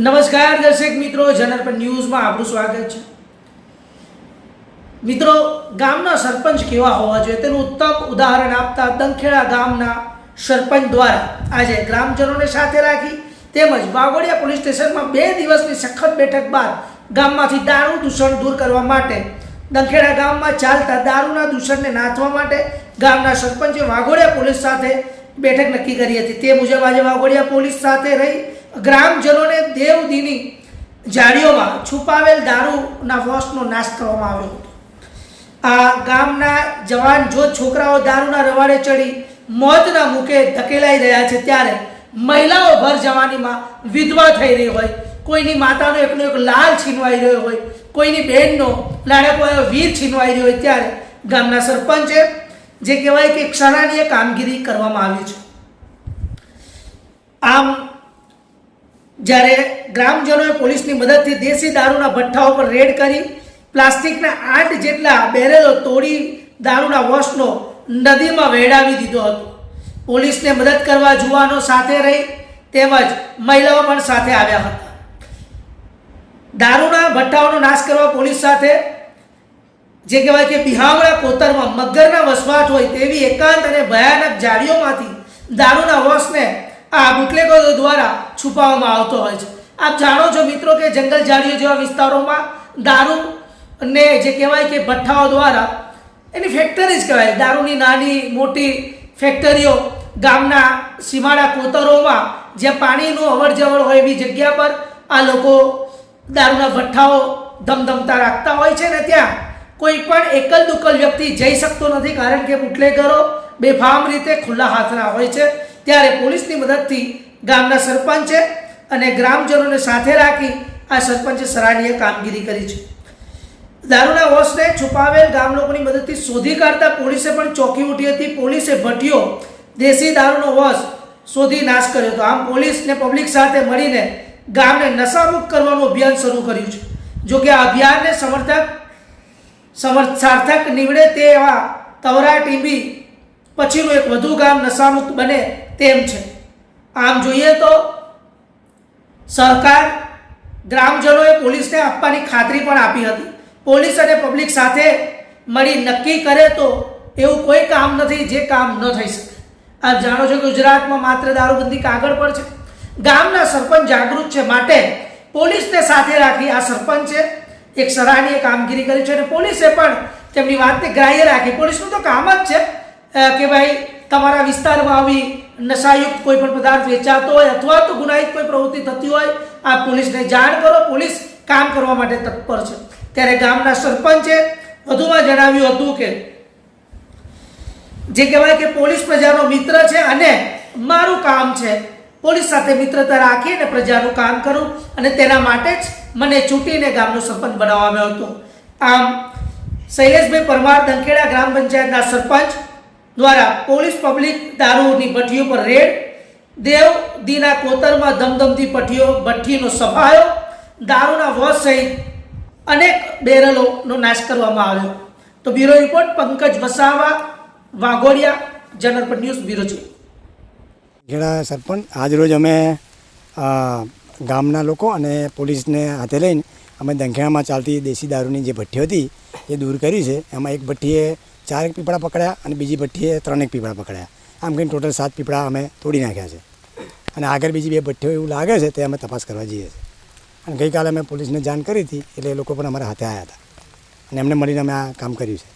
નમસ્કાર દર્શક મિત્રો, જનરપન ન્યૂઝમાં આપનું સ્વાગત છે। મિત્રો, ગામના સરપંચ કેવા હોવા જોઈએ તેનું ઉત્તમ ઉદાહરણ આપતા દંખેડા ગામના સરપંચ દ્વારા આજે ગ્રામજનોને સાથે રાખી તેમજ વાઘોડિયા પોલીસ સ્ટેશનમાં 2 દિવસની સખત બેઠક બાદ ગામમાંથી દારૂ દૂષણ દૂર કરવા માટે દંખેડા ગામમાં ચાલતા દારૂના દૂષણને નાથવા માટે ગામના સરપંચે વાઘોડિયા પોલીસ સાથે બેઠક નક્કી કરી હતી। તે મુજબ આજે વાઘોડિયા પોલીસ સાથે રહી ગ્રામજનોને દેવદીની જાળીઓમાં છુપાવેલ દારૂના વોશનો નાશ કરવામાં આવ્યો હતો। આ ગામના જવાન જો છોકરાઓ દારૂના રવાડે ચડી મોતના મુખે ધકેલાઈ રહ્યા છે ત્યારે મહિલાઓ ભર જવાનીમાં વિધવા થઈ રહી હોય, કોઈની માતાનો એકનો એક લાલ છીનવાઈ રહ્યો હોય, કોઈની બહેનનો લાડકો વીર છીનવાઈ રહ્યો હોય ત્યારે ગામના સરપંચે જે કહેવાય કે સરાહનીય કામગીરી કરવામાં આવી છે। આમ જ્યારે ગ્રામજનોએ પોલીસની મદદથી દેશી દારૂના ભઠ્ઠાઓ પર રેડ કરી પ્લાસ્ટિકના 8 જેટલા બેરેલો તોડી દારૂના વોશનો નદીમાં વહેડાવી દીધો હતો। પોલીસને મદદ કરવા જુવાનો સાથે રહી તેમજ મહિલાઓ પણ સાથે આવ્યા હતા। દારૂના ભઠ્ઠાઓનો નાશ કરવા પોલીસ સાથે જે કહેવાય કે બિહામણા કોતરમાં મગરના વસવાટ હોય તેવી એકાંત અને ભયાનક જાળીઓમાંથી દારૂના વોશને આ બુટલેગરો દ્વારા છુપાવવામાં આવતો હોય છે। આપ જાણો છો મિત્રો કે જંગલ ઝાડીઓ જેવા વિસ્તારોમાં દારૂ ને જે કહેવાય કે ભઠ્ઠાઓ દ્વારા એની ફેક્ટરી જ કહેવાય, દારૂની નાની મોટી ફેક્ટરીઓ ગામના સીમાડા કોતરોમાં જ્યાં પાણીનું અવરજવર હોય એવી જગ્યા પર આ લોકો દારૂના ભઠ્ઠાઓ ધમધમતા રાખતા હોય છે ને ત્યાં કોઈ પણ એકલ દુકલ વ્યક્તિ જઈ શકતો નથી કારણ કે બુટલેગરો બેફામ રીતે ખુલ્લા હાથના હોય છે। ત્યારે પોલીસની મદદથી ગામના સરપંચે અને ગ્રામજનોને સાથે રાખી આ સરપંચે સરાહનીય કામગીરી કરી છે। દારૂના વોશને છુપાવેલ ગામ લોકોની મદદથી શોધી કાઢતા પોલીસે પણ ચોંકી ઉઠી હતી। પોલીસે ભઠ્ઠીઓ દેશી દારૂનો વોશ શોધી નાશ કર્યો હતો। આમ પોલીસ ને પબ્લિક સાથે મળીને ગામને નશામુક્ત કરવાનું અભિયાન શરૂ કર્યું છે। જો કે આ અભિયાનને સાર્થક નીવડે તેવા તવરા ટીંબી પછીનું એક વધુ ગામ નશામુક્ત બને તેમ છે। આમ જોઈએ તો સરકાર ગ્રામજનોએ પોલીસને આપવાની ખાતરી પણ આપી હતી। પોલીસ અને પબ્લિક સાથે મળી નક્કી કરે તો એવું કોઈ કામ નથી જે કામ ન થઈ શકે। આપ જાણો છો કે ગુજરાતમાં માત્ર દારૂબંધી કાગળ પર છે। ગામના સરપંચ જાગૃત છે માટે પોલીસને સાથે રાખી આ સરપંચે એક સરાહનીય કામગીરી કરી છે અને પોલીસે પણ તેમની વાતને ગ્રાહ્ય રાખી। પોલીસનું તો કામ જ છે કે ભાઈ તમારા વિસ્તારમાં આવી નશાયુક્ત કોઈ પણ પદાર્થ વેચાતો હોય અથવા તો ગુનાહિત કોઈ પ્રવૃત્તિ થતી હોય આ પોલીસને જાણ કરો, પોલીસ કામ કરવા માટે તત્પર છે। ત્યારે ગામના સરપંચે વધુમાં જણાવ્યું હતું કે જે કહેવાય કે પોલીસ પ્રજાનો મિત્ર છે અને મારું કામ છે પોલીસ સાથે મિત્રતા રાખી અને પ્રજાનું કામ કરું અને તેના માટે જ મને ચૂંટીને ગામનો સરપંચ બનાવવામાં આવ્યો હતો। આમ શૈલેષભાઈ પરમાર દંખેડા ગ્રામ પંચાયતના સરપંચ દ્વારા પોલીસ પબ્લિક દારૂની ભઠ્ઠીઓ પર રેડ, દેવદીના કોતરમાં ધમધમતી ભઠ્ઠીનો સફાયો, દારૂના વોશ સહિત અનેક બેરલોનો નાશ કરવામાં આવ્યો। તો બ્યુરો રિપોર્ટ પંકજ વસાવા, વાઘોડિયા, જનરપન ન્યૂઝ બ્યુરો છે। દંખેડા સરપંચ આજરોજ અમે ગામના લોકો અને પોલીસને હાથે લઈને અમે દંખેડામાં ચાલતી દેશી દારૂની જે ભઠ્ઠી હતી એ દૂર કરી છે। એમાં એક ભઠ્ઠીએ 4 પીપળા પકડ્યા અને બીજી ભઠ્ઠીએ 3 પીપળા પકડ્યા। આમ કરીને ટોટલ 7 પીપળા અમે તોડી નાખ્યા છે અને આગળ બીજી 2 ભઠ્ઠીઓ એવું લાગે છે તે અમે તપાસ કરવા જઈએ છીએ। અને ગઈકાલે અમે પોલીસને જાણ કરી હતી એટલે એ લોકો પણ અમારા હાથે આવ્યા હતા અને એમને મળીને અમે આ કામ કર્યું છે।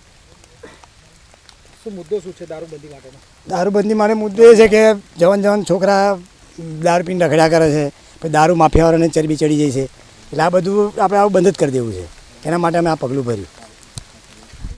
શું મુદ્દો શું છે દારૂબંધી માટેનો? દારૂબંધી માટે મુદ્દો એ છે કે જવાન છોકરા દારૂ પીને રખડ્યા કરે છે, પછી દારૂ માફિયાવાળાને ચરબી ચડી જાય છે, એટલે આ બધું આપણે આવું બંધ જ કરી દેવું છે। એના માટે અમે આ પગલું ભર્યું।